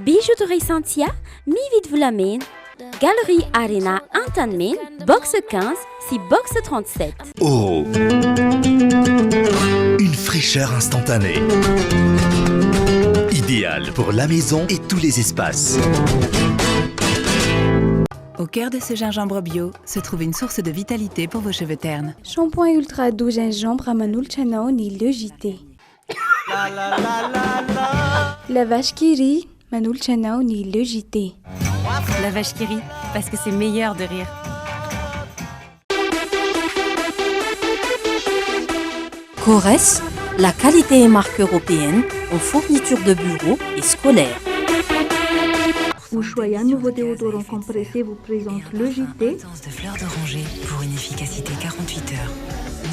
Bijouterie Santia, mividy volamena, Galerie Arena Antanmena, box 15, si box 37. Oh, une fraîcheur instantanée. Idéal pour la maison et tous les espaces. Au cœur de ce gingembre bio se trouve une source de vitalité pour vos cheveux ternes. Shampoing ultra doux gingembre à Manul Chanao ni le JT. La vache qui rit, Manul Chanao ni le JT. La vache qui rit, parce que c'est meilleur de rire. Corès, la qualité et marque européenne en fourniture de bureaux et scolaires. Ushuaïa, nouveau déodorant compressé, vous présente le JT. De fleurs d'oranger pour une efficacité 48 heures.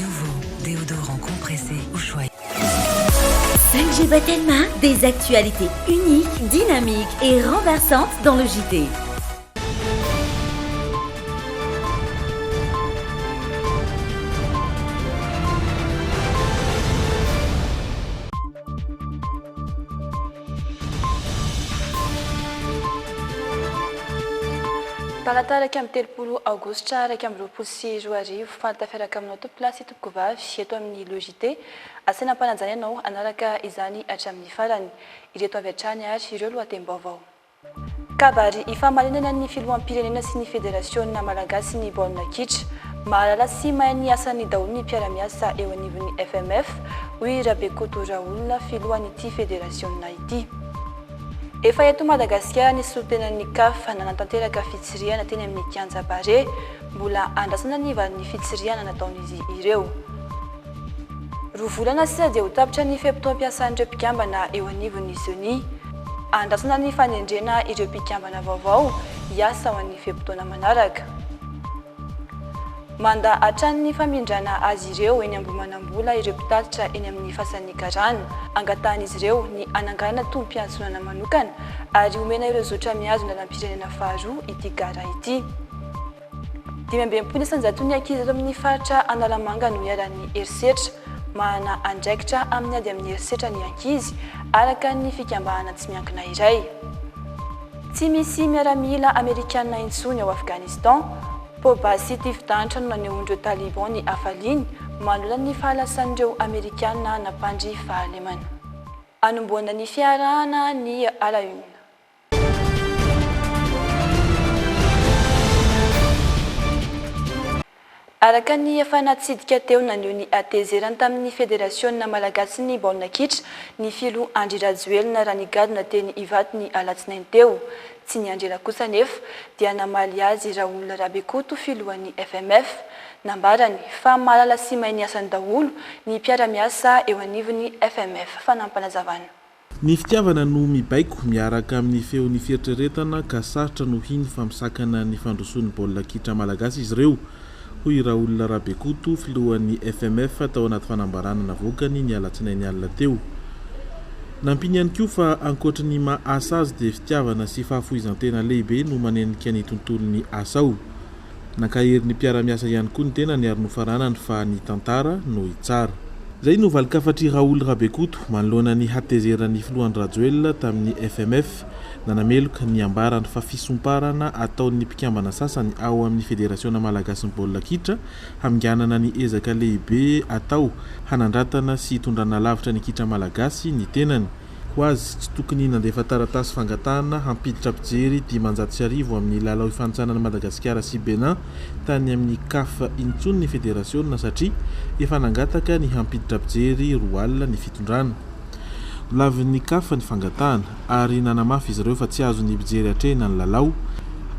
Nouveau déodorant compressé Ushuaïa. 5G Batelma, des actualités uniques, dynamiques et renversantes dans le JT. Talata raika amby telopolo aogositra raika amby roapolo sy roa arivo fantafiaraka aminao to plasy topoko vavy eto amin'ny lojité asena ampananjany ianao anaraka izany hatramin'ny farany ireto avy hatrany ary ireo lohatem-baovao. Kabary ifamalinana ny filoham-pirenena sy ny federasiona malagasy ny baolina kitra mahalala sy mahay ny asan'ny daholo ny mpiara-miasa eo anivon'ny FMF hoy Rabekoto Raoul filohan'ity federasiona ity. Efa eto Madagasikara ny solotenan'ny CAF nanatanteraka fitsiriana teny amin'ny kianja Bare mbola andrasana ny valin'ny fitsiriana nataon'izy ireo. Roa volana sisa dia ho tapitra ny fehim-potoam-piasan'ireo mpikambana eo anivon'ny Sony. Andrasana ny fanendrena ireo mpikambana vaovao hiasa ho an'ny fehim-potoana manaraka. Manda hatrany famindrana azy ireo eny Ambohimanambola ireo mpitatitra eny amin'ny fasan'ny Karana. Angatahan'izy ireo ny ananganana tombom-piantsonana manokana ary omena ireo zotra mihazo lalam-pirenena faharoa ity gara ity. 5.900 ny ankizy eto amin'ny faritra Analamanga no iaran'ny herisetra manana andraikitra amin'ny ady amin'ny herisetra ny ankizy araka ny fikambahana tsy miankina iray. Tsy misy miaramila Amerikana intsony ao Afghanistan. Poba sy tifidantitra no nanehoandreo Taliban ny afaliny manola ny fahalasan'ireo Amerikana napandry fahalemana. Anomboana ny fiarahana ny alauna. Araka ny efa natsidika teo naneho ny atezerana tamin'ny federasiona malagasy ny baolina kitra ny filo Andry Rajoelina raha nigadona teny Ivato ny alatsinainy teo. Tsy ny Andrela kosa nefa dia namaly azy Raoul Rabekoto filohan'ny FMF nambarany fa mahalala sy mahay ny asany daholo ny mpiara-miasa eo anivon'ny FMF fanampanazavana. Ny fitiavana no mibaiko miaraka amin'ny feon'ny fieritreretana ka sarotra no hiny famosakana ny fandrosoan'ny baolina kitra malagasy izy ireo hoy Raoul Rabekoto filohan'ny FMF tao anaty fanambarana navokany ny alatsinainy alina teo. Nampiny ihany koa fa ankoatra ny maha-asa azy dia fitiavana sy fahafoizan-tena lehibe no manenika ny tontolon'ny asa ao. Nankaherin'ny mpiara-miasa ihany koa ny tena ny ary nofaranany fa ny tantara no hitsara. Zay no valikafatry Raoul Rabekoto manoloana ny hatezeran'ny filohan'ny Rajoelina tamin'ny FMF nanameloka ny ambarany fa fisomparana ataon'ny mpikambana sasany ao amin'ny federasiona malagasy ny baolina kitra haminganana ny ezaka lehibe atao hanandratana sy hitondrana lavitra ny kitra malagasy ny tenany. Ho azy tsy tokony nandefa taratasy fangatahana hampiditra mpijery 500,000 amin'ny lalao ifanitsanana Madagasikara sy Benin tany amin'ny CAF intsony ny federasiona satria efa nangataka ny hampiditra mpijery 2 alina ny fitondrana. Lavin'ny CAF ny fangatahana ary nanamafy izy ireo fa tsy azo ny mpijery hatrena ny lalao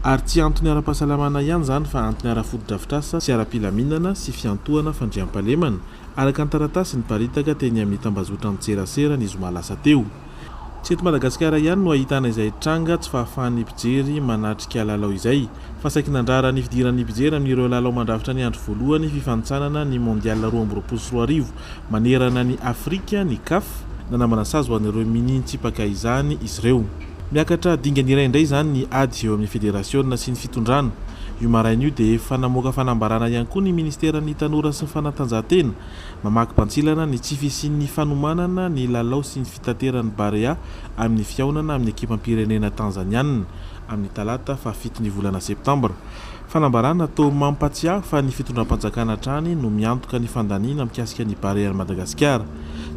ary tsy antony ara-pahasalamana ihany zany fa antony ara-foto-drafitrasa sy ara-pilaminana sy fiantohana fandriam-pahalemana araka ny taratasy ny paritaka teny amin'ny tambazotra ny ny zoma lasa teo. Tsy eto Madagasikara ihany no ahitana izay tranga tsy fahafahan'ny mpijery manatrika lalao izay fa saiky nandrara ny fidiran'ny mpijery amin'ireo lalao mandrafitra ny andro voalohany fifanitsanana ny mondial 2024 manerana ny Afrika ny CAF nanamana sazy ho an'ireo minitsipaka izany izy ireo. Miakatra dingany iray indray zany ny ady eo amin'ny federasiona sy ny fitondrana io maraina io dia efa namoaka fanambarana ihany koa ny ministeran'ny tanora sy ny fanatanjahantena mamaky bantsilana ny tsy fisian'ny fanomanana ny lalao sy ny fitaterany Barea amin'ny fiaonana amin'ny ekipam-pirenena tanzaniana amin'ny talata fa 7 volana septambra. Fanambarana natao mampatsiahy fa ny fitondram-panjakana hatrany no miantoka ny fandaniana mikasika ny Barea ny Madagasikara.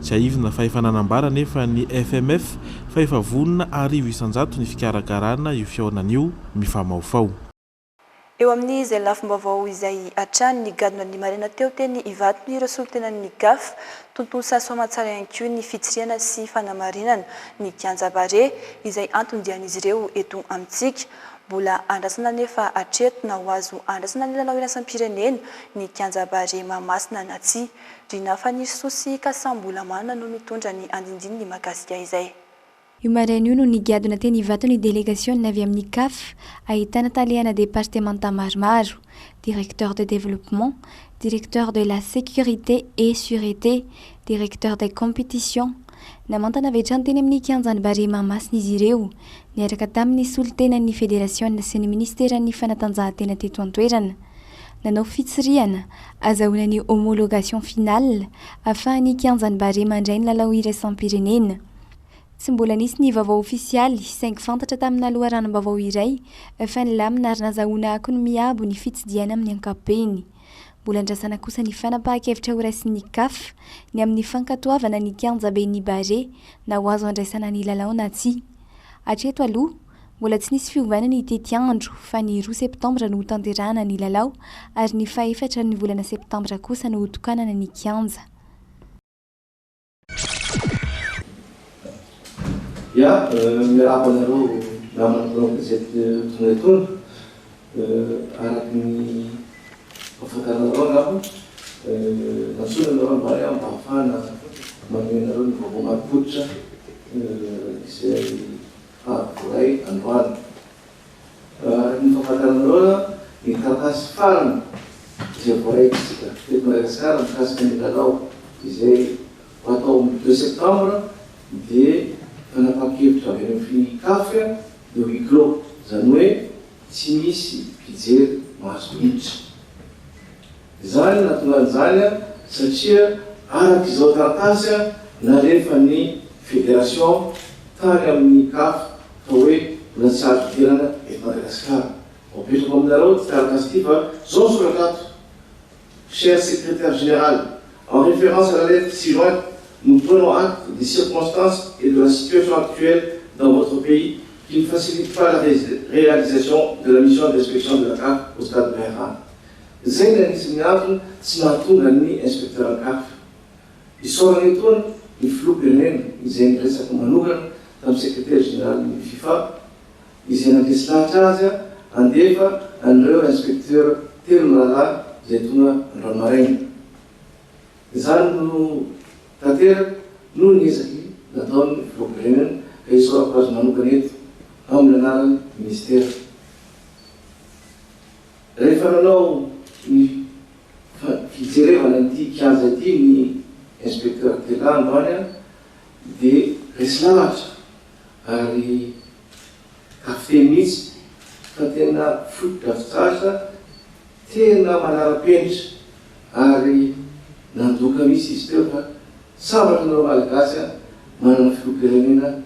Tsy aivina fa efa nanambara nefa ny FMF fa efa vonona arivo isan-jato ny fikarakarana io fiaonan'io mifamaofao. Eo amin'ny izay lafim-baovao izay hatrany ny gadona ny marina teo teny ivato ny resolotenan'ny GAF tontolo sasoa matsara ihany koa ny fitsiriana sy fanamarinana ny kianja Barea izay antondian'izy ireo eto amintsika. Mbola andrasana nefa hatreto na ho azo andrasana ny lalao iraisam-pirenena ny kianja Barea Mahamasina na tsia. Rina Fanisosy Kasambola manana no mitondra ny andindiny ny makasika izay. Io maraina io no nigadona teny ivato ny délégation avy amin'ny CAF ahitana taliana départementa maromaro, directeur de développement, directeur de la sécurité et sûreté, directeur des compétitions. Namantana avy hatrany teny amin'ny kianjan'ny Barea Mahamasina izy ireo niaraka tamin'ny solitenan'ny fédération sy ny ministeran'ny fanatanjahantena teto an-toerana. Nanao fitsiriana azahoana ny homologation finale ahafahan'ny kianjan'ny Barea mandray ny lalao iraisam-pirenena. Tsy mbola nisy ny vaovao ofisialy saingy fantatra tamina loharanom-baovao iray fa nilamina ary nazahoana ako ny miabo ny fitsidiana amin'ny ankapobeny. Mbola andrasana kosa ny fanapahan-kevitra ho raisin'ny CAF ny amin'ny fankatoavana ny kianja be ny Barea na ho azo andraisana ny lalao na tsia. Hatreto aloha mbola tsy nisy fiovana ny tety andro fa ny 2 septambra no tanterahana ny lalao ary ny 4 ny volana septambra kosa no tokanana ny kianja. Ya, miarahaba anareo namanao gazety tonga araky ny fahafantaranareo angamba nasona anareo ny Barea mba ahafahana manome anareo ny vaovao mari-potitra izay voray androany. Ny fahafantaranareo ny taratasy farany izay voaraikitsika teto Madagasikara mikasika ny lalao izay atao 2 septambra dia fanapahan-kevitra avy amin'ny CAF dia huis clos, zany hoe tsy misy mpijery mahazo miditra. Izany natongan'izany satria araky izao taratasy nalefa ny fédération tany amin'ny CAF fa hoe mbola tsy azo fidirana eto Madagasikara. Apetrako aminareo ty taratasy ty fa zao soratato. Cher secrétaire général, en référence à la lettre 6 juin, nous prenons acte des circonstances et de la situation actuelle dans votre pays qui ne facilite pas la réalisation de la mission d'inspection de la CAF au stade Barea. Zay ny anisy miantony tsy nahatonga ny inspecteur CAF. Isorana etony ny filoham-pirenena izay niresaka manokana tamin'ny secrétaire général ny FIFA izay nandresy lahatra azy andefa an'ireo inspecteur telo mirahalahy izay tonga Andramaraina. Izany no tanteraky no niezaky nataony filoham-pirenena ka isorako azy manokana eto amin'ny anaran'ny ministera. Rehefa nanao ny fijerevana an'ity kianja ity ny inspecteur tela androany dia resy lahatra ary kafiteny mihitsy fa tena foto-drafitrasa tena manara-penitra ary nandoka misy izy teo fa sambatra anao malagasy manana filoham-pirenena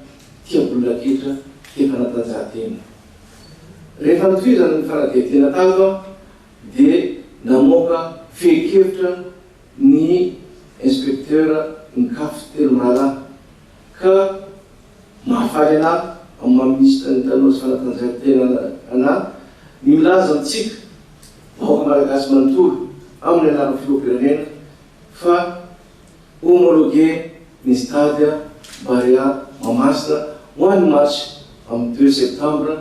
tia baolina kitra tia fanatanjahantena. Rehefa nitohizana ny fanadihadiana tato dia namoaka fehi-kevitra ny inspecteur ny CAF telo mirahalahy ka mahafaly anahy amin'ny maministra ny tanora sy fanatanjahantena anahy ny milaza antsika vahoaka malagasy manontolo amin'ny anaran'ny filoham-pirenena fa homologué ny stade Barea Mahamasina ho an'ny match amin'ny 2 septembre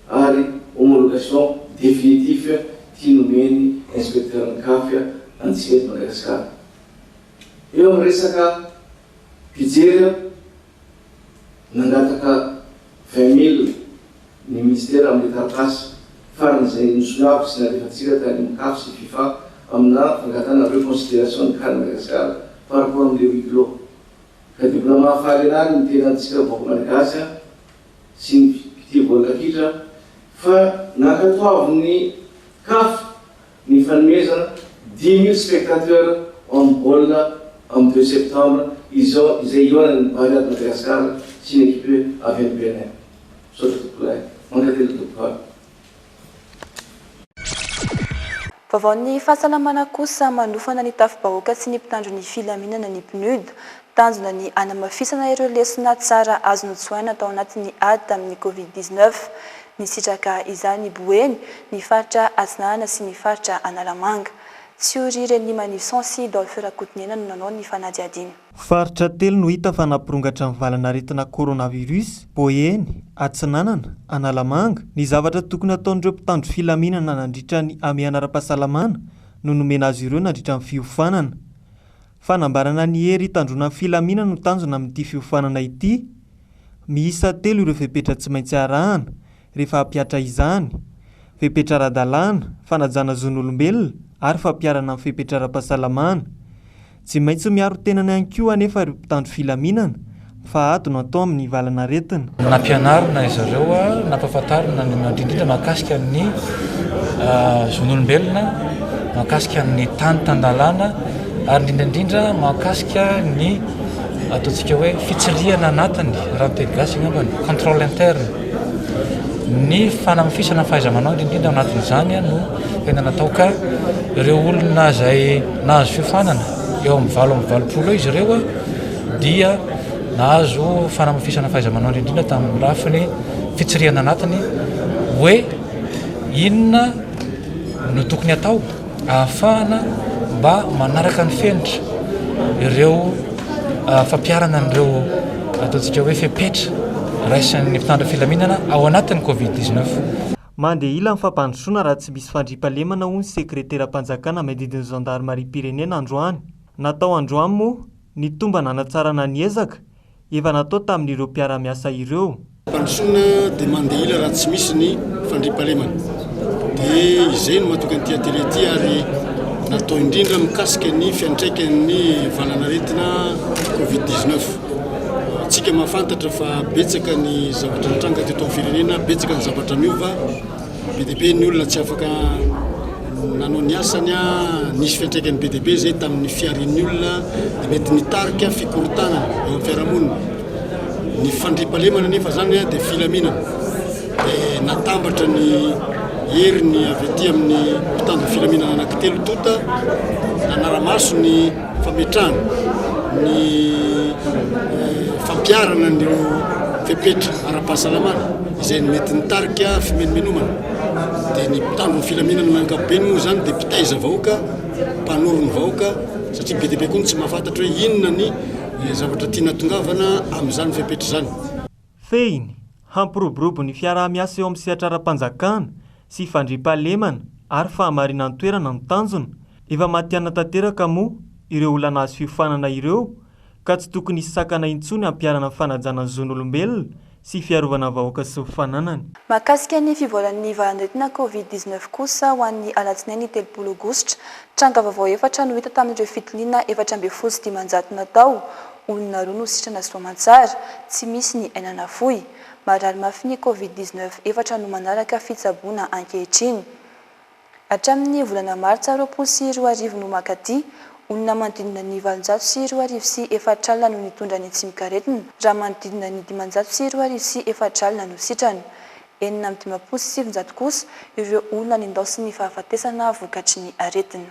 ary homologation définitif ty nomeny inspecteur ny CAF antsika eto Madagasikara. Eo amin'ny resaka mpijery nangataka 20 000 ny ministera amin'ny taratasy faran'izay nosoniako sy nalefatsika tany amin'ny CAF sy FIFA amina fangatana reconsidération ny CAN Madagasikara par rapport amin'le huis clos. Ka dia mbola mahafaly anany ny tena antsika vahoaka malagasy sy ny mpitia baolina kitra fa nankatoavy ny CAF ny fanomezana 10 000 spectateurs amin'ny baolina amin'ny 2 septembre izay ioanany Bariady Madagasikara sy ny équipe avy amin'ny Benin. Sototokolay mankatelo tokoa. Vaovao ny fahasalamana kosa manofana ny tafi-bahoaka sy ny mpitandro ny filaminana ny PNUD tanjona ny anamafisana ireo lesona tsara azo notsoaina tao anatin'ny ady tamin'ny Covid-19 ny sitraka izany Boeny ny faritra Atsinana sy ny faritra Analamanga. Siori ny Manisansi Dolphe Rakotonena no nanao ny fanadiadina. Faritra telo no hita fa nampirongatra ny valanaretina coronavirus, Boeny, Atsinanana, Analamanga. Ny zavatra tokony ataon'ireo mpitandro filaminana nandritra ny amiana ara-pahasalamana no nomena azy ireo nandritra ny fiofanana. Fanambarana ny hery tandrona ny filaminana no tanjona amin'ity fiofanana ity. Miisa telo ireo fepetra tsy maintsy arahana rehefa hampiatra izany. Fepetra ara-dalàna, fanajana zon'olombelona ary fampiarana amin'ny fepetra ara-pahasalamana. Tsy maintsy miaro tenany ihany koa anefa ireo mpitandro filaminana fa ato no atao amin'ny valanaretina. Nampianarina izy ireo, nampahafantarina ny indrindra mahakasika ny zon'olombelona, mahakasika ny tany tandalana ary indrindra mahakasika ny ataontsika hoe fitsirihana anatiny raha teny gasy angambany contrôle interne. Ny fanamafisana fahaiza-manao indrindra anatin'izany no tena natao ka ireo olona izay nahazo fiofanana eo amin'ny 20 izy ireo dia nahazo fanamafisana fahaiza-manao indrindra tamin'ny lafiny fitsirihana anatiny hoe inona no tokony atao ahafahana mba manaraka ny fenitra ireo fampiarana n'ireo ataontsika hoe fepetra raisan'ny mpitandro filaminana ao anatin'ny Covid-19. Mandeha ila ny fampandrosoana raha tsy misy fandriampahalemana hoy ny sekretera-panjakana manodidina gendarmerie pirenena androany. Natao androany moa ny tomba nanatsarana ny ezaka efa natao tamin'ireo mpiara-miasa ireo. Fandrosoana dia mandeha ila raha tsy misy ny fandriampahalemana. Dia izay no mahatonga an'ity atelier ity ary natao indrindra mikasika ny fiantraikan'ny valanaretina Covid-19. Tsika mahafantatra fa betsaka ny zavatra nitranga teto amin'ny firenena, betsaka ny zavatra miova, be dia be ny olona tsy afaka nanao ny asany, nisy fiantraikany be dia be zay tamin'ny fiarian'ny olona, dia mety nitarika fikorontanana eo amin'ny fiarahamonina. Ny fandriampahalemana nefa zany dia filaminana. Dia natambatra ny heriny avy aty amin'ny mpitandro filaminana anankitelo tota, nanaramaso ny fametrahana, ny fampiarana n'ireo fepetra ara-pahasalamana izay mety nitarika fimenomenomana. Dia ny mpitandro filaminana ankapobeny moa zany dia mpitaiza vahoaka, mpanoro ny vahoaka satria be dia be koa tsy mahafantatra hoe inona ny zavatra tiana tongavana amin'izany fepetra izany. Fehiny hampiroborobo ny fiaraha-miasa eo amin'ny sehatra ara-panjakana sy fandriampahalemana ary fahamarinan'ny toerana ny tanjona. Efa matiana tanteraka moa ireo olona nahazo fiofanana ireo ka tsy tokony hisakana intsony hampiarana fanajana ny zon'olombelona sy fiarovana vahoaka sy fifananany. Mahakasika ny fivoalan'ny valanaretina Covid-19 kosa ho an'ny alatsinainy 3 Aogositra, tranga vaovao efatra no hita tamin'ireo fitiliana 719 natao. Olona roa no sitrana soamantsara, tsy misy ny ainana fohy. Marary mafy ny Covid-19 efatra no manaraka fitsaboana ankehitriny. Hatramin'ny volana Martsa 2020 no makaty, olona manodidina ny 720 sy 4 alina no nitondra ny tsimikaretina, raha manodidina ny 520 sy 4 alina no sitrana. 950 sy 700 kosa ireo olona nindao sy ny fahafatesana vokatry ny aretina.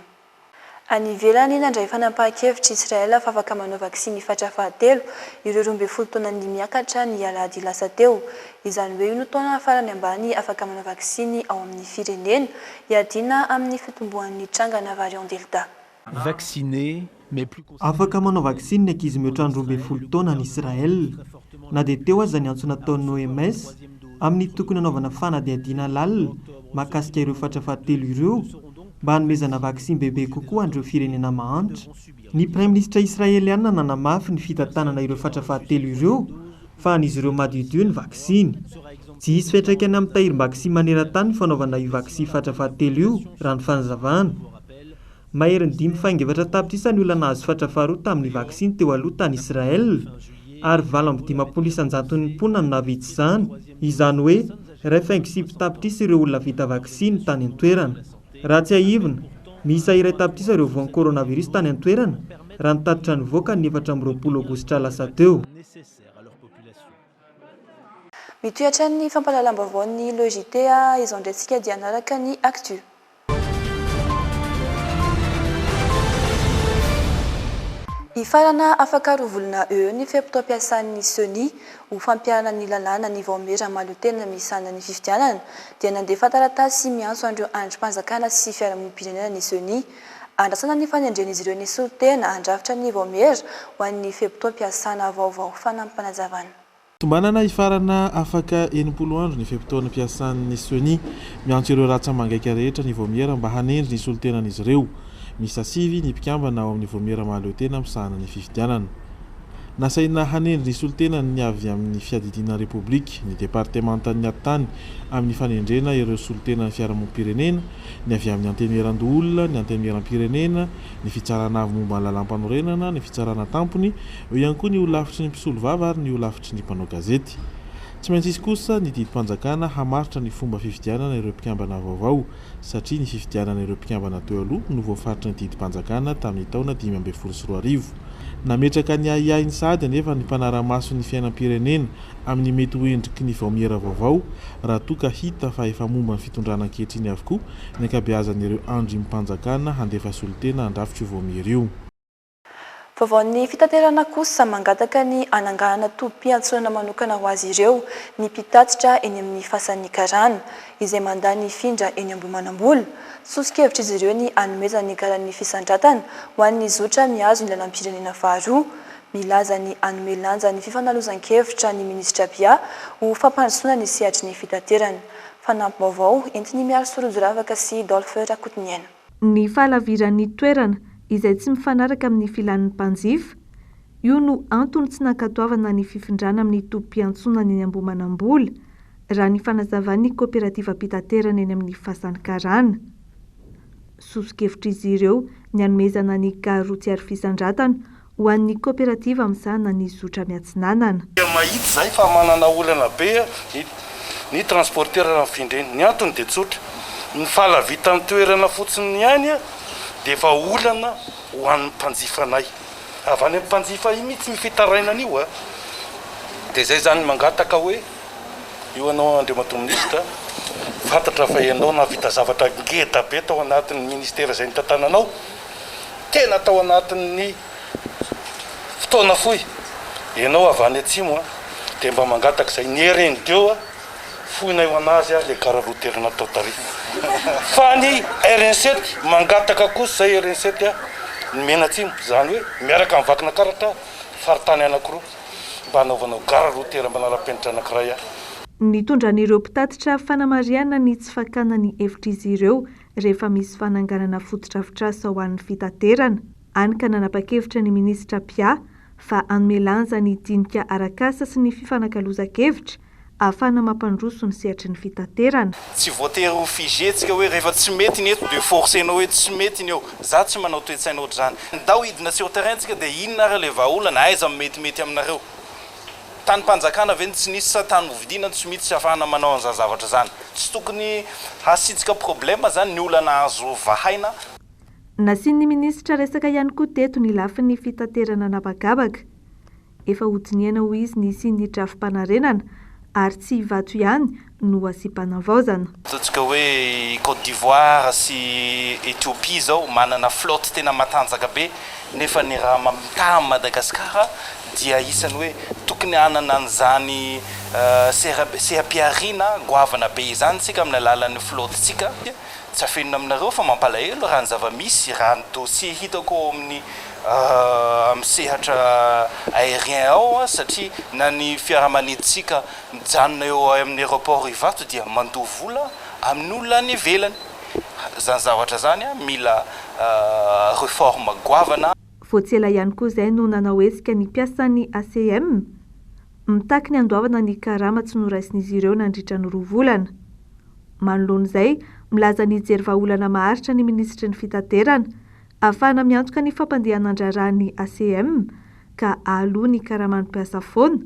Any ivelany nandray fanampahan-kevitra Israel fa afaka manao vaksiny fatra fahatelo ireo 12 taona ny miakatra ny alahady lasa teo. Izany hoe ino taona farany ambany afaka manao vaksiny ao amin'ny firenena iadina amin'ny fitomboan'ny trangana variant Delta. Afaka manao vaksiny ny ankizy mihoatra ny 12 taona ny Israel. Na dia teo aza ny antso nataon'ny OMS amin'ny tokony anaovana fanadihadiana lalina mahakasika ireo fatra fahatelo ireo mba hanomezana vaksiny bebe kokoa andreo firenena mahantra. Ny praiminisitra israeliana nanamafy ny fitantanana ireo fatra fahatelo ireo fa an'izy ireo madiodio ny vaksiny. Tsy hisy fiantraikany amin'ny tahirim-baksiny maneran-tany ny fanaovana io vaksiny fatra fahatelo io raha ny fanazavana. Maherin'ny 5.7 tapitrisa ny olona nahazo fatra faharoa tamin'ny vaksiny teo aloha tany Israel ary 750 ny mponina no nahavitsy izany. Izany hoe 2.7 tapitrisa ireo olona vita vaksiny tany an-toerana. raha tsy haivina misy iray tapitisa ireo voan'ny coronavirus tany an-toerana raha nitatitra ny voaka ny 4 aogositra lasa teo. Mitohatra ny fampahalalam-baovao ny logité izao ndretsika dia anaraka ny actu. Ifarana afaka rovolona eo ny feptom-piasan'ny SONI ho fampiarana ny lalàna ny vaomera malotena misana ny fifidianana dia nandefa taratasy miantso andreo andrim-panjakana sy fiarahamonim-pirenena ny SONI andrasana ny fanendren'izy ireo ny solitena andrafitra ny vaomera ho an'ny feptom-piasana vaovao fanampanazavana. Tombanana ifarana afaka 90 andro ny feptaona piasan'ny SONI miantso ireo ratsamangaiky rehetra ny vaomera mba hanendry ny solitenan'izy ireo. Misy asivy ny mpikambana ao amin'ny vaomera mahalotena misahana ny fifidianana. Nasaina hanendry ny solitenany ny avy amin'ny fiadidiana repoblika ny departementan'ny Atany amin'ny fanendrena ireo solitena ny fiarahamonim-pirenena, ny avy amin'ny anteneran-doolona, ny anteneram-pirenena, ny fitsarana avy momba ny lalam-panorenana, ny fitsarana tampony, eo ihany koa ny olafitry ny mpisolo vava ary ny olafitry ny mpanao gazety. Tsy maintsy izy kosa ny didim-panjakana hamaritra ny fomba fifidianana ireo mpikambana vaovao satria ny fifidianana ireo mpikambana teo aloha no voafaritra ny didim-panjakana tamin'ny taona 2024. Nametraka ny ahiahiny sady anefa ny mpanara-maso ny fiainam-pirenena amin'ny mety hoendriky ny vaomera vaovao raha toa ka hita fa efa momba ny fitondrana ankehitriny avokoa ny ankabeazan'ireo andrim-panjakana handefa solitena andrafitra io vaomera io. Vaovaon'ny fitaterana kosa mangataka ny ananganana tobim-piantsonana manokana ho azy ireo ny mpitatitra eny amin'ny fasan'ny karana izay mandany findra eny Ambohimanambola. Sosokevitra izy ireo ny anomezana ny garan'ny fisandratana ho an'ny zotra mihazo ny lalam-pirenena faharoa. Milaza ny anome lanja ny fifanalozan-kevitra ny minisitra Bia ho fampandrosoana ny sehatry ny fitaterana. Fanampy-baovao entiny miaro Sorojoravaka sy Dolphe Rakotiniana. Ny fahalaviran'ny toerana izay tsy mifanaraka amin'ny filan'ny mpanjifa, io no antony tsy nankatoavana ny fifindrana amin'ny tobim-piantsonana eny Ambohimanambola raha ny fanazavan'ny kooperativa mpitaterana eny amin'ny fasan'ny karana. Sosokevitra izy ireo ny anomezana ny garoa tsy ary fisandratana ho an'ny kooperativa misahana ny zotra miatsinanana. Mahita izay fa manana olana be ny transporteur mifindreny, ny antony dia tsotra, ny fahalavita amin'ny toerana fotsiny ihany dia efa olana ho an'ny mpanjifa anay. Avy any amin'ny mpanjifa iny mihitsy mifitaraina an'io dia izay zany mangataka hoe io anao andriamato-minisitra fantatra fa ianao navita zavatra ngeda be tao anatin'ny ministera izay nitantananao, tena tao anatin'ny fotoana fohy ianao avy any atsimo dia mba mangataka izay ny hereny teo fohina eo anazy le kararoterina atao tarifo. Fa ny RN7 mangataka kosa izay RN7 ny menatsimo zany hoe miaraka amin'ny vakina karatra faritany anankiroa mba hanaovanao kararoterina mba nara-penitra anankiray. Ny tondran'ireo mpitatitra fanamariana ny tsy fakana ny hevitra izy ireo rehefa misy fananganana fototra-afitrasa ho an'ny fitaterana. Any ka nanapa-kevitra ny minisitra Pia fa hanome lanja ny dinika arakasa sy ny fifanankalozan-kevitra ahafahana mampandroso ny sehatry ny fitaterana. Tsy voatery ho figetsika hoe rehefa tsy mety ny eto dia forcenao hoe tsy mety ny eo. Za tsy manao toe-tsaina ohatr'izany. Ndao hidina sur terrain-tsika dia inona ary le vahaolana aiza metimety aminareo. Tany mpanjakana ve tsy nisy sa tany hovidiana tsy mitsy afahana manao an'izany zavatra zany. Tsy tokony hasitsika problema zany ny olana azo vahaina. Nasian'ny minisitra resaka ihany koa teto ny lafin'ny fitaterana napakabaka. Efa hodiniana ho izy ny sinitra fipanarenana ary tsy vato ihany no asipana-vaozana. Ataontsika hoe Côte d'Ivoire sy Éthiopie zao manana flotte tena matanjaka be nefa ny raha mamitaha Madagasikara dia isany hoe tokony hanana an'izany seha-piarina goavana be izany tsika amin'ny alalan'ny flottetsika. Tsy afenina aminareo fa mampalahelo raha ny zava-misy raha ny dossier hitako amin'ny sehatra aérien ao satria na ny fiaramaniditsika mijanona eo amin'ny aéroport Ivato dia mandoa vola amin'ny olona any ivelany. Zany zavatra zany mila réforme goavana. Voatsela ihany koa izay no nanaoesika ny mpiasan'ny ACM mitaky ny andoavana ny karama tsy noraisin'izy ireo nandritra ny 2 volana. Manoloan'izay milaza ny hijery vahaolana maharitra ny minisitry ny fitaterana ahafahana miantoka ny fampandehanandrarany ACM ka ahaloa ny karaman'ny mpiasa foana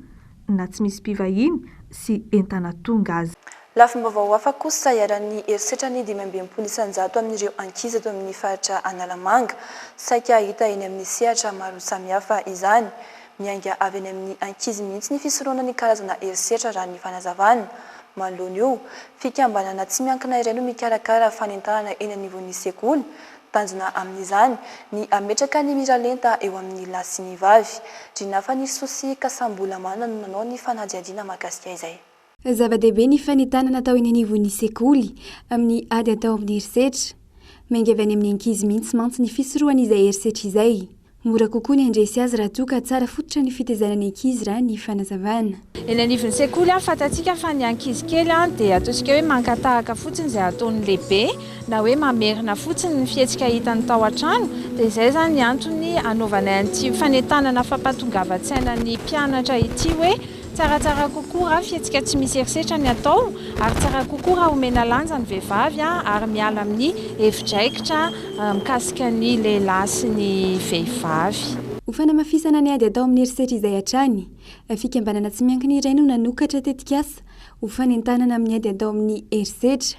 na tsy misy mpivahiny sy entana tonga azy. Lafim-baovao hafa kosa iaran'ny herisetra ny 500 amin'ireo ankizy eto amin'ny faritra Analamanga saika hita eny amin'ny sehatra maro samihafa izany. Mianga avy eny amin'ny ankizy mihitsy ny fisoroana ny karazana herisetra raha ny fanazavana. Manoloana io, fikambanana tsy miankina iray no mikarakara fanentanana eny anivon'ny sekoly. Tanjona amin'izany ny ametraka ny miralenta eo amin'ny lahy sy ny vavy. Drinafa ny Sosy Kasambolamana no nanao ny fanadihadiana mahakasika izay. Zava-dehibe ny fanentanana atao eny anivon'ny sekoly amin'ny ady atao amin'ny herisetra. Miainga avy any amin'ny ankizy mihitsy mantsy ny fisorohan'izay herisetra izay. Mora kokoa ny andresy azy raha toa ka tsara fototra ny fitaizanany ankizy raha ny fanazavana. Eny anivon'ny sekoly fatatsika fa ny ankizy kely dia ataontsika hoe mankatahaka fotsiny izay ataon'ny lehibe na hoe mamerina fotsiny ny fihetsika hitany tao an-trano dia izay zany antony anaovanay an'ity fanentanana fampatongavan-tsaina ny mpianatra ity hoe tsaratsara kokoa raha fihetsika tsy misy herisetra ny atao ary tsara kokoa raha omena lanja ny vehivavy ary miala amin'ny hevidraikitra mikasika ny lehilahy sy ny vehivavy. Ho fanamafisana ny ady atao amin'ny herisetra izay hatrany, fikambanana tsy miankina iray no nanokatra tetikasa ho fanentanana amin'ny ady atao amin'ny herisetra.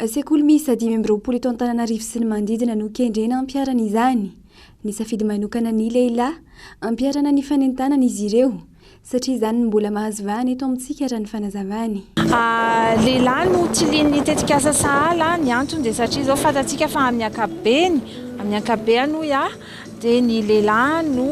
Sekoly miisa 520 eto Antananarivo sy ny manodidina no kendrena ampiarana izany. Ny safidy manokana ny lehilahy ampiarana ny fanentanana izy ireo. Satria izany mbola mahazo vahana eto amintsika raha ny fanazavany. Lehilahy no tilian'ny tetikasa sahala ny antony dia satria izao fatatsika fa amin'ny ankabehany hoy dia ny lehilahy no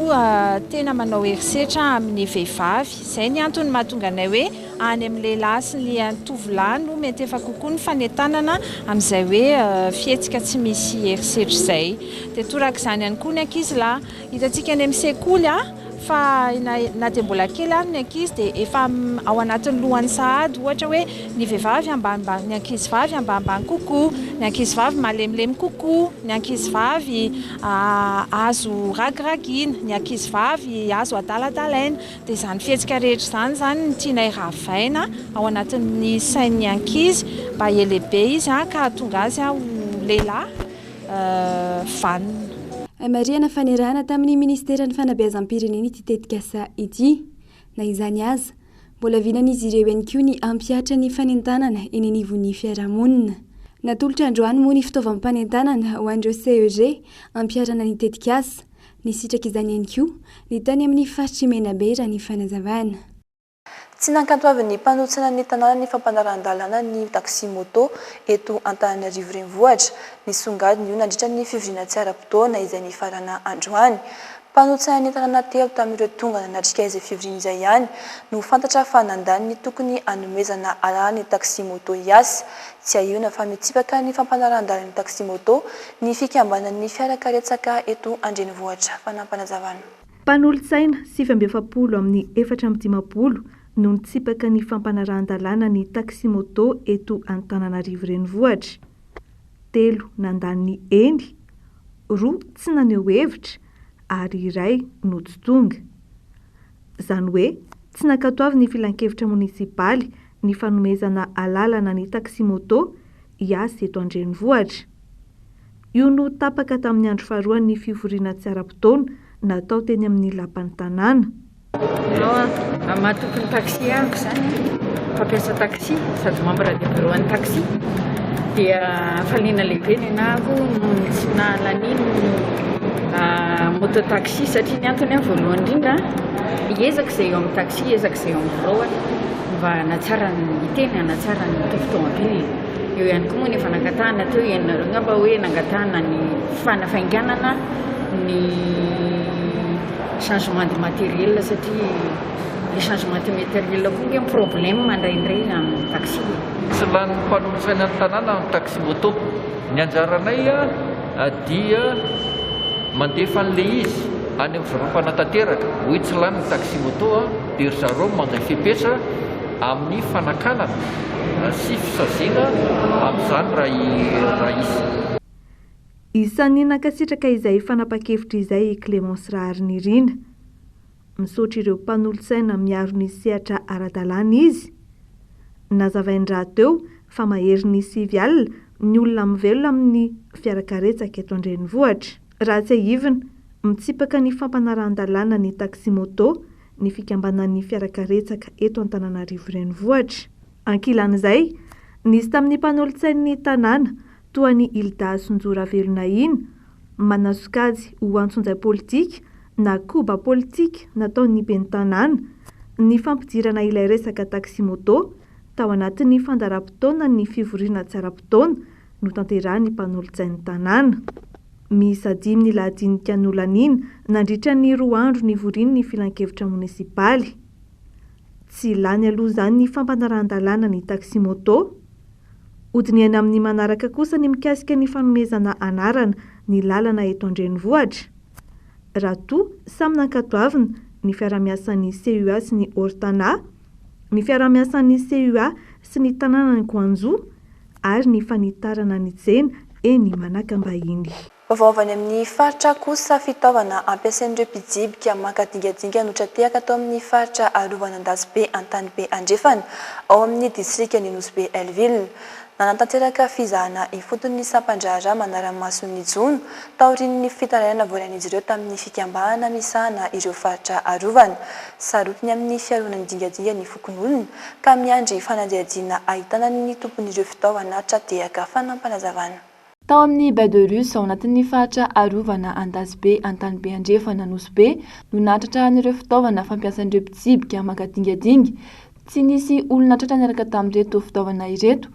tena manao herisetra amin'ny vehivavy. Izay ny antony mahatonga anay hoe any amin'ny lehilahy sy ny tovolahy no mety efa kokoa ny fanentanana amin'izay hoe fihetsika tsy misy herisetra izay. Dia toraka izany ihany koa ny ankizy lahy. Hitantsika any amin'ny sekoly fa na dia mbola kely ny ankizy dia efa ao anatin'ny lohany sahady ohatra hoe ny vehivavy ambanimbany, ny ankizy vavy ambanimbany kokoa, ny ankizy vavy malemilemy kokoa, ny ankizy vavy azo ragiragiana, ny ankizy vavy azo adaladalaina. Dia izany fihetsika rehetra izany ny tianay ravaina ao anatin'ny sain'ny ankizy mba alehibe izy ka hahatonga azy ho lehilahy vanina. Mariana fanerana tamin'ny ministeran'ny fanabeazam-pirenena ity tetikasa ity. Na izany aza, mbola vinan'izy ireo ihany koa ny ampiatra ny fanentanana eny anivon'ny fiarahamonina. Natolotra androany moa ny fitaovam-panentanana ho an'ireo CEG ampiarana ny tetikasa. Ny sitraka izany ihany koa ny tany amin'ny faritry Menabe raha ny fanazavana. Tsy nankanto ny mpanotsana ny tanàna ny fampanarahana-dalàna ny taxi moto eto Antananarivo renivohitra. Nisongadina io nandritra ny fivoriana tsy ara-potoana izay nifarana androany. Mpanotsana ny tanàna telo tamin'ireo tonga nanatrika izay fivoriana izay ihany no fantatra fa nandany ny tokony hanomezana arahan'ny taxi moto iasy. Tsy ahiona fa mitsipaka ny fampanarahana-dalàna ny taxi moto ny fikambanan'ny fiarakaretsaka eto andrenivohitra. Fanampanazavana. Mpanolo-tsaina 770 amin'ny 450 no nitsipaka ny fampanarahana-dalàna ny taxi moto eto Antananarivo renivohitra. 3 nandany eny, 2 tsy naneho hevitra ary 1 no tsy tonga. Izany hoe tsy nankatoavy ny filan-kevitra munisipaly ny fanomezana alalana ny taxi moto hiasy eto andrenivohitra. Io no tapaka tamin'ny andro faharoan'ny fivoriana tsy ara-potoana natao teny amin'ny lapan'ny tanàna. Matokony taxi amiko zany fampiasa taxi sady mampiradea bureau-ny taxi dia faliana lehibe ny anako tsy nahalanino moto taxi satria ny antony voalohany indrindra hiezaka izay eo amin'ny taxi, hiezaka izay eo amin'ny bureau mba hanatsara ny iteny, hanatsara ny tombotobila. Eo ihany koa moa ny efa nangatahana teo ianareo ngamba hoe nangatahana ny fanafainganana ny changement de matériel satria le changement de matériel koa nge problème mandraindray amin'ny taxi. Tsy lany mpanolosaina ny tanàna amin'ny taxi moto. Ny anjaranay dia mandefa an'ilay izy any amin'ny zarom-panatanteraka hoe tsy lany ny taxi moto dia ry zareo mandray fepesa amin'ny fanakanana sy fisaziana amin'izany raha izy. Isan'ny nankasitraka izay fanapa-kevitra izay Clémence Raharnirina. Misaotra ireo mpanolotsaina miaro ny sehatra ara-dalàna izy. Nazavain-draha teo fa mahery ny 9 alina ny olona mivelona amin'ny fiarakaretsaka eto andrenivohitra. Raha tsy ahivina, mitsipaka ny fampanarahana-dalàna ny taxi moto ny fikambanan'ny fiarakaretsaka eto Antananarivo renivohitra. Ankilan'izay nisy tamin'ny mpanolontsain'ny tanàna toa ny Hilda Sonjora Velona iny manasokajy ho antsonjay politika na koba politika nataon'ny ben'ny tanàna ny fampidirana ilay resaka taxi moto tao anatin'ny fandaram-potoana ny fivoriana tsy ara-potoana no tanterahan'ny mpanolontsain'ny tanàna. Miisa 5 ny lahadinika n'olan'iny nandritra ny 2 andro ny voriany ny filan-kevitra munisipaly. Tsy lany aloha izany ny fampanarahan-dalàna ny taxi moto. Hodiniana amin'ny manaraka kosa ny mikasika ny fanomezana anarana ny lalana eto an-drenivohitra. Raha toa samy nankatoavina ny fiaramiasan'ny CUA sy ny Ortana, ny fiaramiasan'ny CUA sy ny tanàna ny Guangzhou ary ny fanitarana ny tsena eny Manakambahiny. Vaovany amin'ny faritra kosa fitaovana ampiasain'ireo mpijibika makadingadinga notratehaka tao amin'ny faritra Arovan'Andasibe Antanibe Andrefana ao amin'ny distrikan'ny Nosbe Elville. Nanatanteraka fizahana ifotony sampandrara manara-mason'ny Jono taorian'ny fitaraina voalan'izy ireo tamin'ny fikambahana misahana ireo faritra Arovana. Sarotiny amin'ny fiaronany dingadinga ny fokon'olona ka miandry fanadihadiana ahitana ny tompon'ireo fitaovana tratehaka fanampanazavana. Tao amin'ny baie de Rus ao anatin'ny faritra Arovana Andasibe Antanibe Andrefana Nosbe no natratra an'ireo fitaovana fampiasan'ireo mpijibika makadingadinga. Tsy nisy olona tratra niaraka tamin'ireto fitaovana ireto.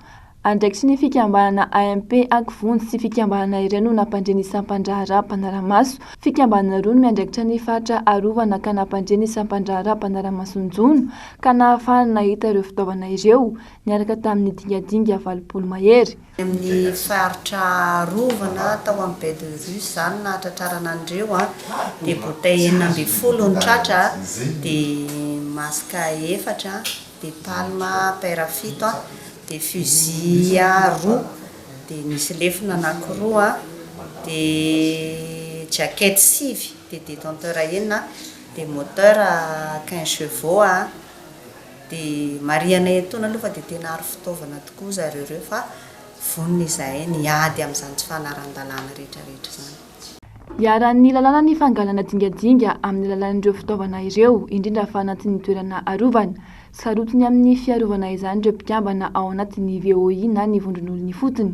Andraikitry ny fikambanana AMP Akivonjy sy fikambanana iray no nampandreny sampandrahara mpanaramaso. Fikambanana roa no miandraikitra ny faritra Arovana ka nampandreny sampandrahara mpanaramasonjono ka nahafahana nahita ireo fitaovana ireo niaraka tamin'ny dingadinga 20 mahery. Amin'ny faritra Arovana tao amin'ny baie de Rus izany nahatratrarana andreo dia bouteille 12 ny tratra dia masika 4 dia palma pera 7 dia fusil 2 dia nisy lefona anankiroa dia jaquette 6 dia détenteur 1 dia moteur 15 chevaux dia mariana etona aloha fa dia tena aro fitaovana tokoa zareo ireo fa vonona izahay niady amin'izany tsy fanaran-dalàna rehetrarehetra izany. Iaran'ny lalàna ny fangalana dingadinga amin'ny lalàn'ireo fitaovana ireo indrindra fa anatin'ny toerana Arovana. Sarotiny amin'ny fiarovana izany ireo mpikambana ao anatin'ny VOI na ny vondron'olony fotony.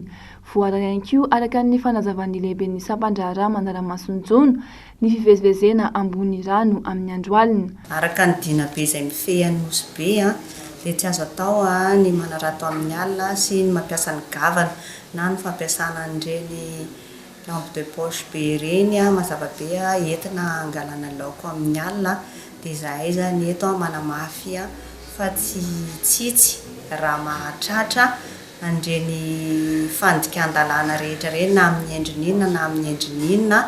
Voarana ihany koa araka ny fanazavan'ny lehiben'ny sampandrahara manaramasonjono ny fivezivezena ambony rano amin'ny andro alina. Araka ny dina be izay mifehan'ny Nosbe dia tsy azo atao ny manarato amin'ny alina sy ny mampiasa ny gavana na ny fampiasana an'ireny lampe de poche be ireny mazava be entina angalana laoko amin'ny alina dia izahay zany eto manamafy fa tsy tsitsy raha mahatratra an'ireny fandikan-dalàna rehetra ireny na amin'ny endrininina na amin'ny endrininina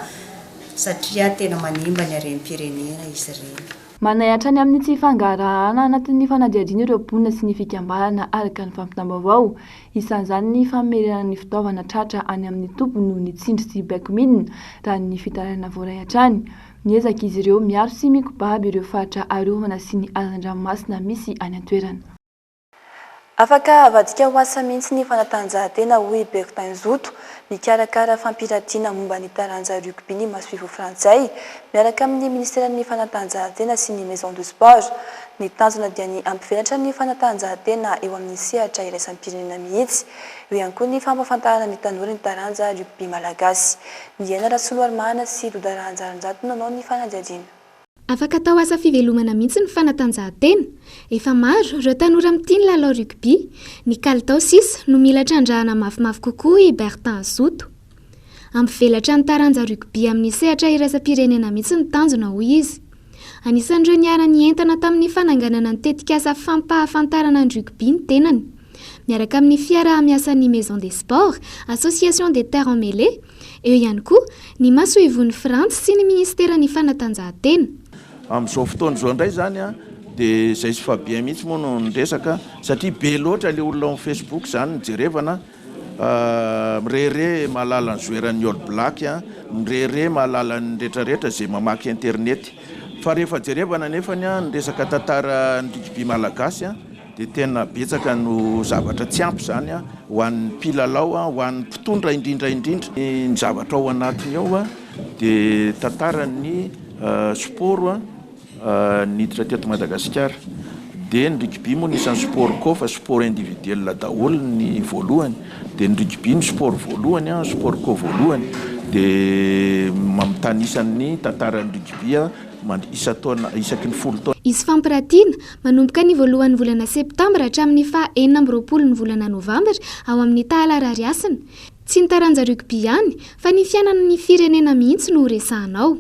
satria tena manimba ny harem-pirenena izy ireny. Manahatra ny amin'ny tsy fangarahana anatin'ny fanadihadiana ireo mponina sy ny fikambanana araka ny fampitam-baovao. Isan'izany ny famerenana ny fitaovana tratra any amin'ny tompony noho ny tsindry sy baikominina raha ny fitaraina voaray hatrany. Miezaka izy ireo miaro sy mikobaby ireo faritra Arovana sy ny hazan-dranomasina misy any an-toerana. Afaka avadika ho asa mihitsy ny fanatanjahantena hoy Bertin Zoto mikarakara fampiratiana momba ny taranja rugby ny Masvivo Frantsay miaraka amin'ny ministeran'ny fanatanjahantena sy ny maison de sport. Ny tanjona dia ny ampivelatra ny fanatanjahantena eo amin'ny sehatra iraisam-pirenena mihitsy. Eo ihany koa ny fampafantarana ny tanora ny taranja rugby malagasy. Niaina Rasoloarmana sy Doda Ranjaranjato nanao ny fanadihadiana. Afaka atao asa fivelomana mihitsy ny fanatanjahantena. Efa maro ireo tanora mitia ny lalao rugby. Ny kalitao sisa no mila trandrahana mafimafy kokoa i Bertin Zoto. Ampivelatra ny taranja rugby amin'ny sehatra iraisam-pirenena mihitsy ny tanjona hoy izy. Anisan'ireo niara-ny entana tamin'ny fananganana ny tetikasa fampahafantarana ny rugby ny tenany. Miaraka amin'ny fiarah-miasan'ny Maison des Sports, Association des Terres en Mêlée, eo ihany koa ny Masoivon'ny Frantsa sy ny ministeran'ny fanatanjahantena. Amin'izao fotoana izao indray zany dia izay sy fa bien mihitsy moa no resaka satria be loatra ilay olona amin'ny Facebook izany nijerevana mirere mahalala ny zoeran'ny All Black mirere mahalala ny rehetrarehetra izay mamaky internet fa rehefa jerevana nefany ny resaka tantara ny rugby malagasy dia tena betsaka no zavatra tsy ampy izany ho an'ny mpilalao ho an'ny mpitondra indrindra ny zavatra ao anatiny ao dia tantara ny sport niditra teto Madagasikara dia ny rugby moa nisan'ny sport koa fa sport individuel daholo ny voalohany, dia ny rugby ny sport voalohany a, sport koa voalohany, dia mamitanisany tantaran'ny rugby isa-taona isaky ny 10 taona. Izy fampiratiana manomboka ny voalohan'ny volana septambra hatramin'ny faha 9 ny volana novambra ao amin'ny tahala riasina. Tsy ny taranja rugby ihany fa ny fiainana ny firenena mihitsy no resahanao.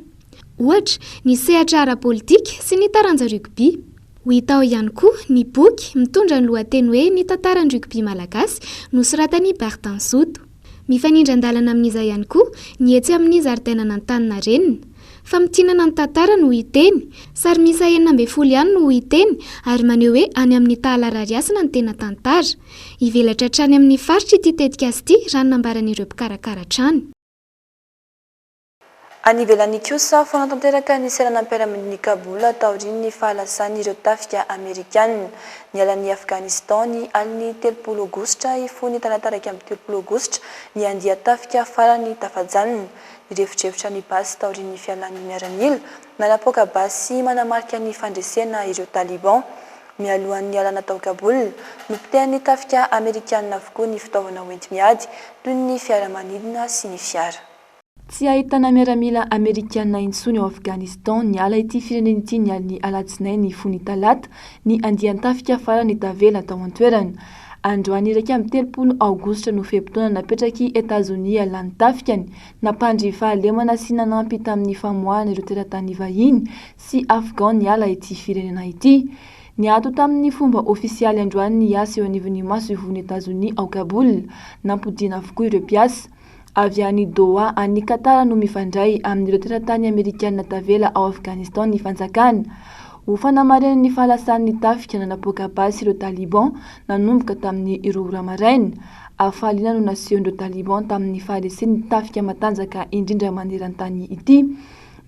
Ohatra, ny sehatra ara-politika sy ny taranja rugby. Ho hita ao ihany koa ny boky mitondra ny lohateny hoe ny tantaran'ny rugby malagasy nosoratany Bertin Soto. Mifanindran-dalana amin'izay ihany koa ny etsy amin'ny zaridaina Antaninarenina. Fa mitinana ny tantara no hiteny, sary misa 40 ihany no hiteny ary maneho hoe any amin'ny tahala riasina ny tena tantara. Ivelatra trany amin'ny faritra ity tetikasa ity raha nambaran'ireo mpikarakara trano. Any ivelany kosa foana tanteraka ny seranam-piaramon'ny Kaboul taorian'ny fahalasan'ireo tafika Amerikanina nialan'ny Afghanistan ny aliny 30 aogositra ifony talata 30 aogositra ny andia tafika farany tafajanona. Nirefitrefitra ny basy taorian'ny fialan'ny miaramila nanapoaka basy manamarika ny fandresena ireo Taliban. Mialohan'ny alana tao Kaboul nopitehan'ny tafika Amerikanina avokoa ny fitaovana hoenti-miady toy ny fiaramanidina sy ny fiara. Tsy ahitana miaramila Amerikanina intsony ao Afghanistan ny ala ity firenena ity ny aliny alatsinainy fony talata ny andiany tafika farany tavela tao an-toerana. Androany 30 aogositra no fepotona napetraky Etazonia lany tafikany nampandry fahalemana sy nanampy tamin'ny famoahana ireo teratany vahiny sy Afghan ny ala ity firenena ity. Ny ato tamin'ny fomba ofisialy androany ny asa eo anivon'ny maso ivon'ny Etazonia ao Kaboul nampodiana avokoa ireo mpiasa. Avy any Doha any Qatar no mifandray amin'ireo teratany Amerikanina tavela ao Afghanistan ny fanjakana. Ho fanamarena ny fahalasan'ny tafika nanapoaka basy ireo Taliban nanomboka tamin'ny ireo ora maraina. Afaliana no nasehon'ireo Taliban tamin'ny fahalesen'ny tafika matanjaka indrindra maneran-tany ity.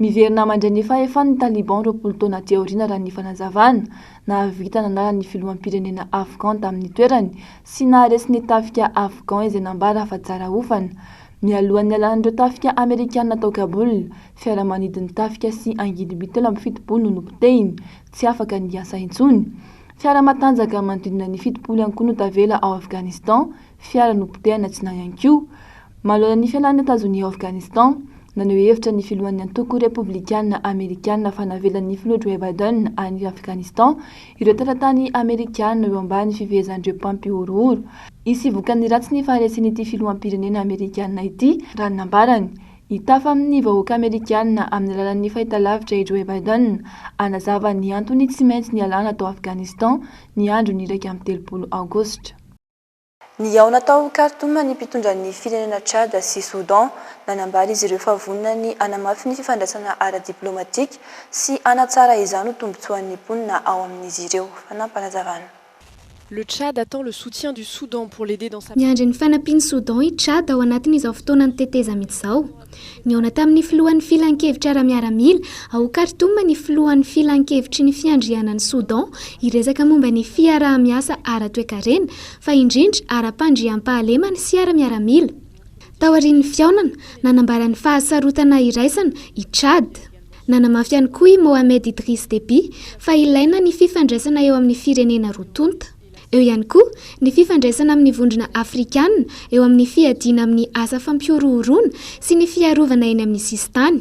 Miverina mandray ny fahefan'ny Taliban 20 taona teoriana raha ny fanazavana nahavita nanala ny filoham-pirenena Afghan tamin'ny toerany sy naharesy ny tafika Afghan izay nambara fa tsara ofana. Mialohan'ny alan'ireo tafika Amerikanina tao Kaboul, fiaramanidin'ny tafika sy angidy telo amby 70 no nopotehiny, tsy afaka ny asa intsony. Fiara matanjaka manodidina ny 70 ihany koa no tavela ao Afghanistan, fiara nopotehana tsy na ihany koa. Manoloana ny fialan'ny Etazonia ao Afghanistan, naneho hevitra ny filohan'ny antoko republikanina Amerikanina fanavelan'ny filoha Joe Biden any Afghanistan, ireo teratany Amerikanina eo ambany fivezandreo mpampiorohoro. Isy vokan'ny ratsy ny faharesen'ity filoham-pirenena Amerikanina ity raha nambarany. Hitafa amin'ny vahoaka Amerikanina amin'ny alalan'ny fahitalavitra Joe Biden anazava ny antony tsy maintsy ny alana tao Afghanistan ny andro ny 30 aogositra. Ny ao natao Khartoum ny mpitondra ny firenena Tchad sy Soudan nanambara izy ireo fa vonona ny anamafy ny fifandraisana ara-diplomatika sy anatsara izany ho tombotsoan'ny mponina ao amin'izy ireo. Fanampanazavana. Le Tchad attend le soutien du Soudan pour l'aider dans sa... Miandry ny fanampiany Soudan i Tchad ao anatin'izao fotoana ny teteza mihitsy ny ona tamin'ny filohan'ny filan-kevitra ara-miaramila ao Khartoum ny filohan'ny filan-kevitry ny fiandrianan'ny Soudan iresaka momba ny fiaraha-miasa ara-toekarena fa indrindra ara-pandriam-pahalemana sy ara-miaramila. Tao aorian'ny fiaonana nanambara ny fahasarotana iraisana i Tchad. Nanamafy ihany koa i Mohamed Idriss Déby fa ilaina ny fifandraisana eo amin'ny firenena rotonta. Eo ihany koa ny fifandraisana amin'ny vondrona Afrikanina eo amin'ny fiadiana amin'ny asa fampiorohorona sy ny fiarovana eny amin'ny sistany.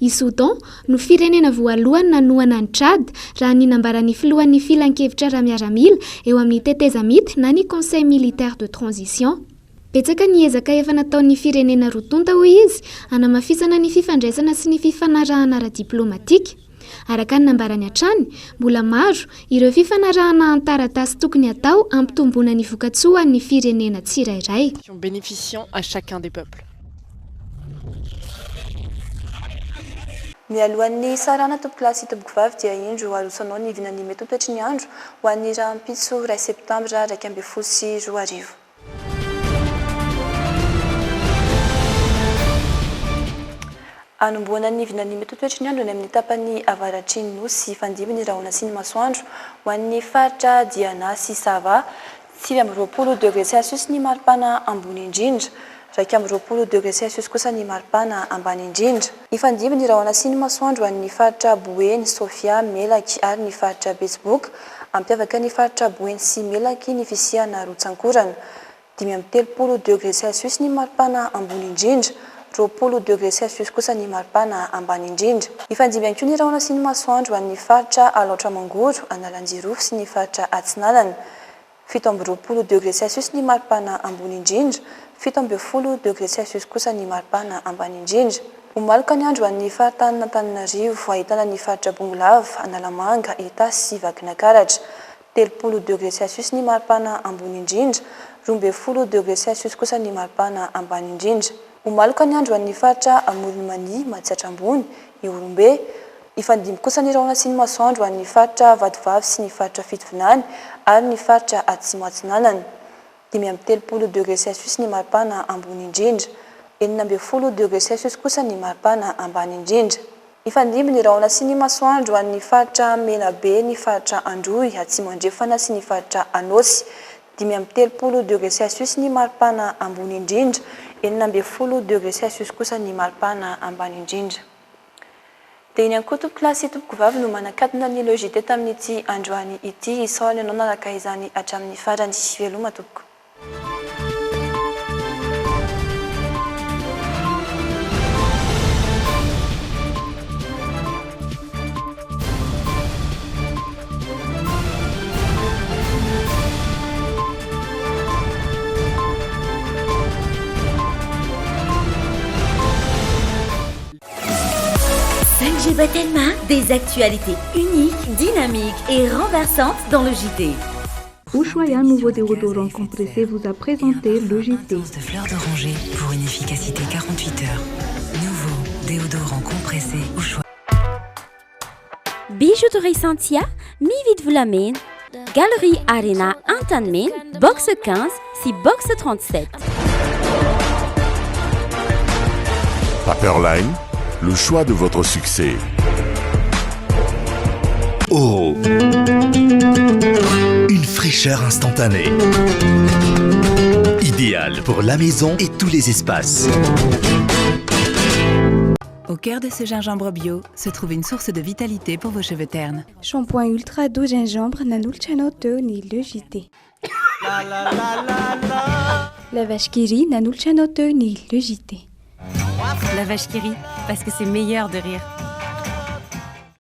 I Soudan no firenena voalohany nanohana ny Tchad raha ny nambaran'ny filohan'ny filan-kevitra ara-miaramila eo amin'ny teteza mity na ny Conseil militaire de transition. Betsaka ny ezaka efa nataon'ny firenena rotonta hoy izy hanamafisana ny fifandraisana sy ny fifanarahana ara-diplomatika. Araka ny nambarany hatrany, mbola maro ireo fifanarahana an-taratasy tokony atao ampitomboana ny vokatsoan'ny firenena tsirairay. Bénéficiant à chacun des peuples. Mialohan'ny sarana tompo-plasy tombokovavy dia indro arosanao ny vinany mety toetry ny andro ho an'ny rahampitso 2 septambra 2024. Anomboana ny vinany mety toetry ny andro any amin'ny tapany avaratriny nosy fandimby ny rahona sy ny masoandro ho an'ny faritra Diana sy Sava 20 degré Celsius ny maripana ambony indrindra. 20 degré Celsius kosa ny maripana ambany indrindra. Ifandimby ny rahona sy ny masoandro ho an'ny faritra Boeny, Sofia, Melaky ary ny faritra Besboka ampiavaka ny faritra boeny sy melaky ny fisiana rotsankorana 5 degré celsius ny maripana ambony indrindra 20 degré celsius kosa ny maripana ambany indrindra ifandimby ihany koa ny rahona sy ny masoandro amin'ny faritra alaotra mangoro analanjirofo sy ny faritra atsinalana 17 degré celsius ny maripana ambony indrindra 17 degré celsius kosa ny maripana ambany indrindra Omalaka ny andro amin'ny fahatanana Antananarivo ahitana ny faritra Bongolava, Analamanga, Itasy sy Vakinankaratra 30 degré celsius ny maripana ambony indrindra 12 degré celsius kosa ny maripana ambany indrindra Omalaka ny andro amin'ny faritra Amoronmany, Matsiatrambony, Iorombe ifandimby kosa ny rahona sy ny masoandro amin'ny faritra Vadovavy sy ny faritra Fitovinany ary ny faritra Atsimo Atsinanana 30 degré celsius ny maripana ambony indrindra 40 degré celsius kosa ny maripana ambany indrindra ifandimby ny rahona sy ny masoandro amin'ny faritra Menabe, ny faritra Androy, Atsimo Andrefana sy ny faritra Anosy 30 degré celsius ny maripana ambony indrindra 40 degré celsius kosa ny maripana ambany indrindra dia iny ankoa tompoko lasy tompoko vavy no manakatona ny logité tamin'ity androany ity isaony ianao naraka izany hatramin'ny farany veloma tompoko. Tellement des actualités uniques, dynamiques et renversantes dans le JT. Ushuaïa, nouveau déodorant compressé, vous a présenté le JT. De fleurs d'oranger pour une efficacité 48 heures. Nouveau déodorant compressé Ushuaïa. Bijouterie Santia, mi-vite vous l'amène. Galerie Arena Antanmen, box 15, si box 37. Paperline, le choix de votre succès. Oh, une fraîcheur instantanée. Idéal pour la maison et tous les espaces. Au cœur de ce gingembre bio se trouve une source de vitalité pour vos cheveux ternes. Shampoing ultra doux gingembre nanulchanote ni le JT. La vache qui rit nanulchanote ni le JT. La vache qui rit, parce que c'est meilleur de rire.